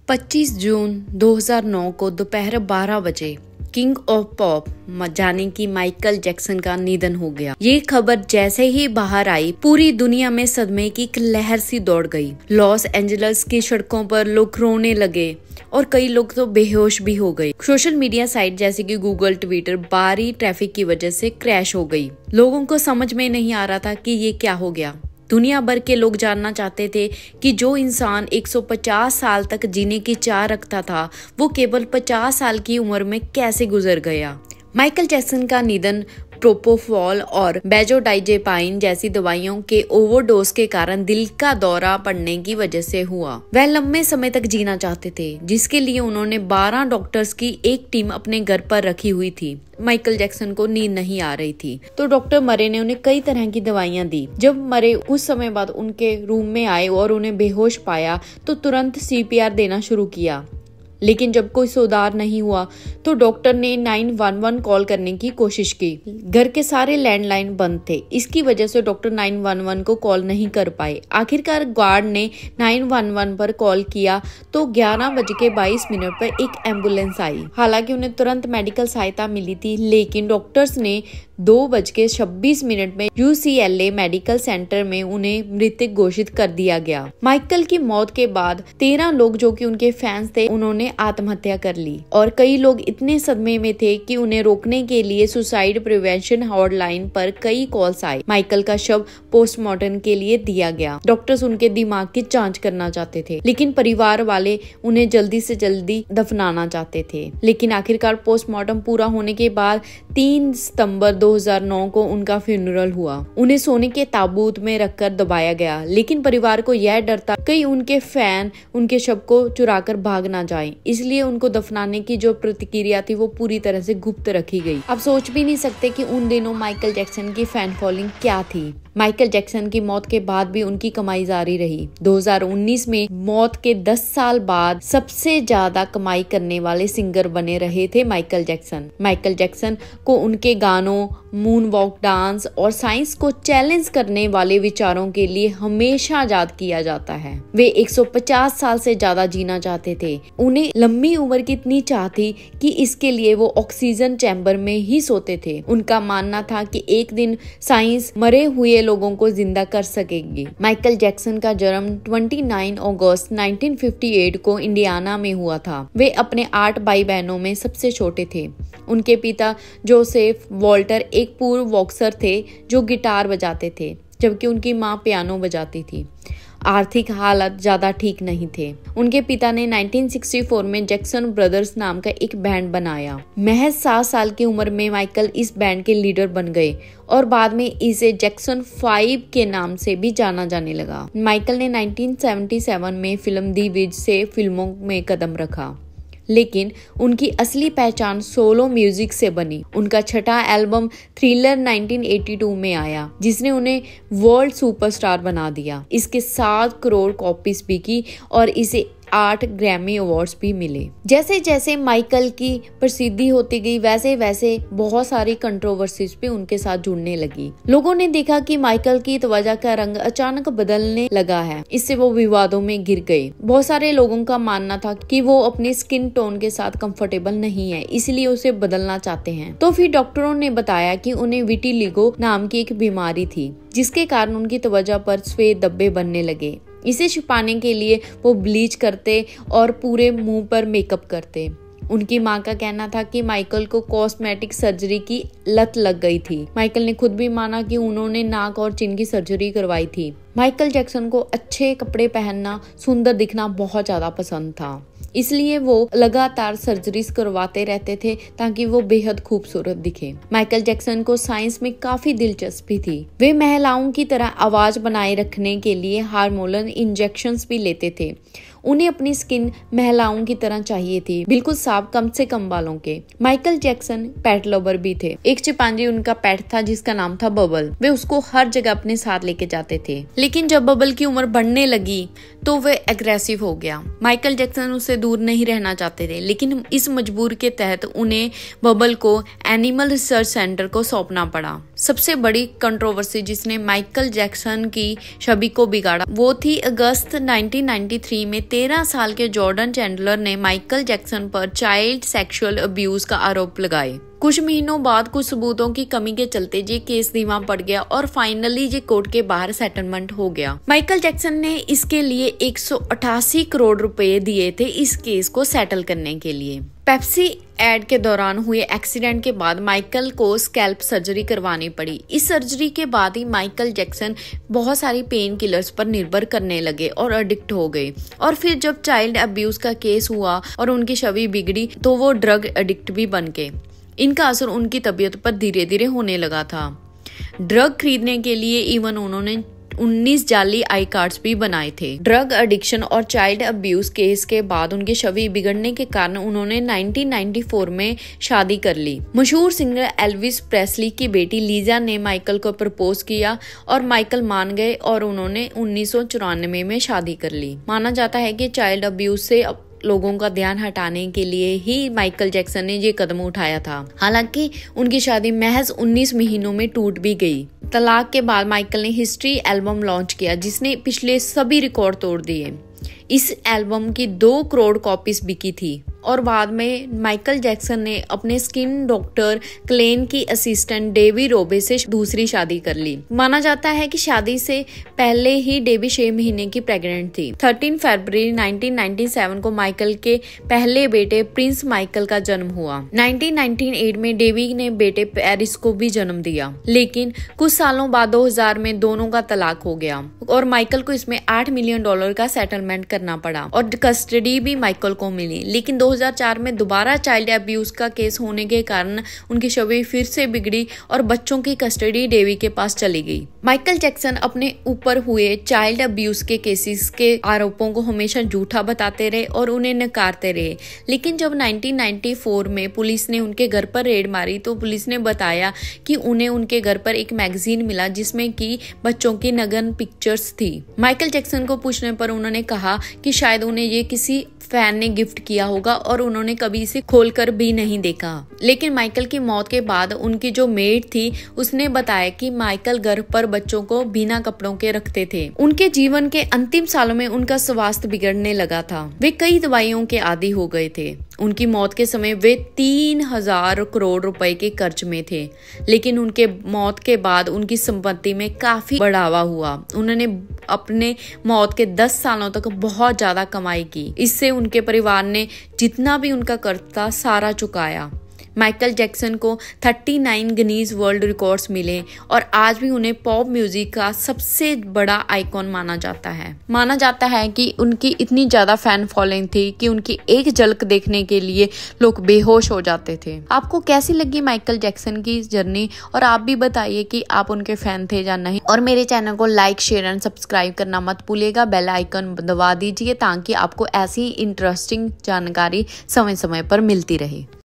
25 जून 2009 को दोपहर 12 बजे किंग ऑफ पॉप जाने की माइकल जैक्सन का निधन हो गया। ये खबर जैसे ही बाहर आई, पूरी दुनिया में सदमे की एक लहर सी दौड़ गई। लॉस एंजल्स की सड़कों पर लोग रोने लगे और कई लोग तो बेहोश भी हो गए। सोशल मीडिया साइट जैसे कि गूगल, ट्विटर भारी ट्रैफिक की वजह से क्रैश हो गई। लोगों को समझ में नहीं आ रहा था कि ये क्या हो गया। दुनिया भर के लोग जानना चाहते थे कि जो इंसान 150 साल तक जीने की चाह रखता था, वो केवल 50 साल की उम्र में कैसे गुजर गया। माइकल जैक्सन का निधन प्रोपोफॉल और बेंजोडाइजेपाइन जैसी दवाइयों के ओवरडोज के कारण दिल का दौरा पड़ने की वजह से हुआ। वह लंबे समय तक जीना चाहते थे, जिसके लिए उन्होंने 12 डॉक्टर्स की एक टीम अपने घर पर रखी हुई थी। माइकल जैक्सन को नींद नहीं आ रही थी, तो डॉक्टर मरे ने उन्हें कई तरह की दवाइयां दी। जब मरे कुछ समय बाद उनके रूम में आए और उन्हें बेहोश पाया, तो तुरंत CPR देना शुरू किया। लेकिन जब कोई सुधार नहीं हुआ तो डॉक्टर ने 911 कॉल करने की कोशिश की। घर के सारे लैंडलाइन बंद थे, इसकी वजह से डॉक्टर 911 को कॉल नहीं कर पाए। आखिरकार गार्ड ने 911 पर कॉल किया तो 11:22 पर एक एम्बुलेंस आई। हालांकि उन्हें तुरंत मेडिकल सहायता मिली थी, लेकिन डॉक्टर्स ने 2:26 में UCLA मेडिकल सेंटर में उन्हें मृत घोषित कर दिया गया। माइकल की मौत के बाद 13 लोग जो कि उनके फैंस थे, उन्होंने आत्महत्या कर ली और कई लोग इतने सदमे में थे कि उन्हें रोकने के लिए सुसाइड प्रिवेंशन हॉटलाइन पर कई कॉल्स आए। माइकल का शव पोस्टमार्टम के लिए दिया गया। डॉक्टर्स उनके दिमाग की जांच करना चाहते थे, लेकिन परिवार वाले उन्हें जल्दी से जल्दी दफनाना चाहते थे। लेकिन आखिरकार पोस्टमार्टम पूरा होने के बाद 3 सितंबर 2009 को उनका फ्यूनरल हुआ। उन्हें सोने के ताबूत में रखकर दबाया गया, लेकिन परिवार को यह डर था कहीं उनके फैन उनके शव को चुराकर भाग ना जाएं, इसलिए उनको दफनाने की जो प्रतिक्रिया थी वो पूरी तरह से गुप्त रखी गई। आप सोच भी नहीं सकते कि उन दिनों माइकल जैक्सन की फैन फॉलोइंग क्या थी। माइकल जैक्सन की मौत के बाद भी उनकी कमाई जारी रही। 2019 में मौत के 10 साल बाद सबसे ज्यादा कमाई करने वाले सिंगर बने रहे थे माइकल जैक्सन। माइकल जैक्सन को उनके गानों, मून वॉक डांस और साइंस को चैलेंज करने वाले विचारों के लिए हमेशा याद किया जाता है। वे 150 साल से ज्यादा जीना चाहते थे। उन्हें लंबी उम्र की इतनी चाह थी कि इसके लिए वो ऑक्सीजन चैम्बर में ही सोते थे। उनका मानना था कि एक दिन साइंस मरे हुए लोगों को जिंदा कर सकेगी। माइकल जैक्सन का जन्म 29 अगस्त 1958 को इंडियाना में हुआ था। वे अपने 8 भाई बहनों में सबसे छोटे थे। उनके पिता जोसेफ वॉल्टर एक पूर्व बॉक्सर थे जो गिटार बजाते थे, जबकि उनकी मां पियानो बजाती थी। आर्थिक हालत ज्यादा ठीक नहीं थे। उनके पिता ने 1964 में जैक्सन ब्रदर्स नाम का एक बैंड बनाया। महज 7 साल की उम्र में माइकल इस बैंड के लीडर बन गए और बाद में इसे जैक्सन 5 के नाम से भी जाना जाने लगा। माइकल ने 1977 में फिल्म दी विज से फिल्मों में कदम रखा, लेकिन उनकी असली पहचान सोलो म्यूजिक से बनी। उनका छठा एल्बम थ्रिलर 1982 में आया, जिसने उन्हें वर्ल्ड सुपरस्टार बना दिया। इसके 7 करोड़ कॉपीज बिकी और इसे 8 ग्रैमी अवार्ड्स भी मिले। जैसे जैसे माइकल की प्रसिद्धि होती गई, वैसे वैसे बहुत सारी कंट्रोवर्सीज भी उनके साथ जुड़ने लगी। लोगों ने देखा कि माइकल की त्वचा का रंग अचानक बदलने लगा है। इससे वो विवादों में घिर गए। बहुत सारे लोगों का मानना था कि वो अपने स्किन टोन के साथ कंफर्टेबल नहीं है, इसलिए उसे बदलना चाहते हैं। तो फिर डॉक्टरों ने बताया कि उन्हें विटिलिगो नाम की एक बीमारी थी, जिसके कारण उनकी त्वचा पर सफेद धब्बे बनने लगे। इसे छुपाने के लिए वो ब्लीच करते और पूरे मुंह पर मेकअप करते। उनकी मां का कहना था कि माइकल को कॉस्मेटिक सर्जरी की लत लग गई थी। माइकल ने खुद भी माना कि उन्होंने नाक और चिन की सर्जरी करवाई थी। माइकल जैक्सन को अच्छे कपड़े पहनना, सुंदर दिखना बहुत ज्यादा पसंद था, इसलिए वो लगातार सर्जरीज करवाते रहते थे ताकि वो बेहद खूबसूरत दिखे। माइकल जैक्सन को साइंस में काफी दिलचस्पी थी। वे महिलाओं की तरह आवाज बनाए रखने के लिए हार्मोनल इंजेक्शंस भी लेते थे। उन्हें अपनी स्किन महिलाओं की तरह चाहिए थी, बिल्कुल साफ, कम से कम बालों के। माइकल जैक्सन पेट लवर भी थे। एक चिंपांजी उनका पेट था जिसका नाम था बबल। वे उसको हर जगह अपने साथ लेके जाते थे, लेकिन जब बबल की उम्र बढ़ने लगी तो वे एग्रेसिव हो गया। माइकल जैक्सन उससे दूर नहीं रहना चाहते थे, लेकिन इस मजबूर के तहत उन्हें बबल को एनिमल रिसर्च सेंटर को सौंपना पड़ा। सबसे बड़ी कंट्रोवर्सी जिसने माइकल जैक्सन की छवि को बिगाड़ा वो थी अगस्त 1993 में 13 साल के जॉर्डन चैंडलर ने माइकल जैक्सन पर चाइल्ड सेक्सुअल अब्यूज का आरोप लगाए। कुछ महीनों बाद कुछ सबूतों की कमी के चलते ये केस धीमा पड़ गया और फाइनली ये कोर्ट के बाहर सेटलमेंट हो गया। माइकल जैक्सन ने इसके लिए 188 करोड़ रुपए दिए थे इस केस को सेटल करने के लिए। पेप्सी एड के दौरान हुए एक्सीडेंट के बाद माइकल को स्कैल्प सर्जरी करवानी पड़ी। इस सर्जरी के बाद ही माइकल जैक्सन बहुत सारी पेन किलर्स पर निर्भर करने लगे और एडिक्ट हो गए। और फिर जब चाइल्ड अब्यूज का केस हुआ और उनकी छवि बिगड़ी तो वो ड्रग एडिक्ट भी बन गए। इनका असर उनकी तबीयत पर धीरे धीरे होने लगा था। ड्रग खरीदने के लिए इवन उन्होंने 19 जाली आई कार्ड्स भी बनाए थे। ड्रग एडिक्शन और चाइल्ड अब्यूज केस के बाद उनकी छवि बिगड़ने के कारण उन्होंने 1994 में शादी कर ली। मशहूर सिंगर एल्विस प्रेस्ली की बेटी लीजा ने माइकल को प्रपोज किया और माइकल मान गए और उन्होंने 1994 में शादी कर ली। माना जाता है कि चाइल्ड अब्यूज से लोगों का ध्यान हटाने के लिए ही माइकल जैक्सन ने ये कदम उठाया था। हालांकि उनकी शादी महज 19 महीनों में टूट भी गई। तलाक के बाद माइकल ने हिस्ट्री एल्बम लॉन्च किया जिसने पिछले सभी रिकॉर्ड तोड़ दिए। इस एल्बम की 2 करोड़ कॉपीज बिकी थी और बाद में माइकल जैक्सन ने अपने स्किन डॉक्टर क्लेन की असिस्टेंट डेवी रोबे से दूसरी शादी कर ली। माना जाता है कि शादी से पहले ही डेवी 6 महीने की प्रेग्नेंट थी। 13 फरवरी 1997 को माइकल के पहले बेटे प्रिंस माइकल का जन्म हुआ। 1998 में डेवी ने बेटे पेरिस को भी जन्म दिया, लेकिन कुछ सालों बाद 2000 में दोनों का तलाक हो गया और माइकल को इसमें $8 मिलियन का सेटलमेंट करना पड़ा और कस्टडी भी माइकल को मिली। लेकिन 2004 में दोबारा चाइल्ड अब्यूज का केस होने के कारण उनकी छवि फिर से बिगड़ी और बच्चों की कस्टडी डेवी के पास चली गई। माइकल जैक्सन अपने ऊपर हुए चाइल्ड अब्यूज के केसेस के आरोपों को हमेशा झूठा बताते रहे और उन्हें नकारते रहे। लेकिन जब 1994 में पुलिस ने उनके घर पर रेड मारी तो पुलिस ने बताया कि उन्हें उनके घर पर एक मैगजीन मिला जिसमें कि बच्चों की नग्न पिक्चर्स थी। माइकल जैक्सन को पूछने पर उन्होंने कहा कि शायद उन्हें ये किसी फैन ने गिफ्ट किया होगा और उन्होंने कभी इसे खोलकर भी नहीं देखा। लेकिन माइकल की मौत के बाद उनकी जो मेड थी उसने बताया कि माइकल घर पर बच्चों को बिना कपड़ों के रखते थे। उनके जीवन के अंतिम सालों में उनका स्वास्थ्य बिगड़ने लगा था। वे कई दवाइयों के आदी हो गए थे। उनकी मौत के समय वे 3000 करोड़ रुपए के कर्ज में थे। लेकिन उनके मौत के बाद उनकी संपत्ति में काफी बढ़ावा हुआ। उन्होंने अपने मौत के 10 सालों तक बहुत ज्यादा कमाई की। इससे उनके परिवार ने जितना भी उनका कर्ज था सारा चुकाया। माइकल जैक्सन को 39 गिनीज वर्ल्ड रिकॉर्ड्स मिले और आज भी उन्हें पॉप म्यूजिक का सबसे बड़ा आइकॉन माना जाता है। माना जाता है कि उनकी इतनी ज्यादा फैन फॉलोइंग थी कि उनकी एक झलक देखने के लिए लोग बेहोश हो जाते थे। आपको कैसी लगी माइकल जैक्सन की जर्नी और आप भी बताइए कि आप उनके फैन थे या नहीं। और मेरे चैनल को लाइक, शेयर एंड सब्सक्राइब करना मत भूलिएगा। बेल आइकन दबा दीजिए ताकि आपको ऐसी इंटरेस्टिंग जानकारी समय समय पर मिलती रहे।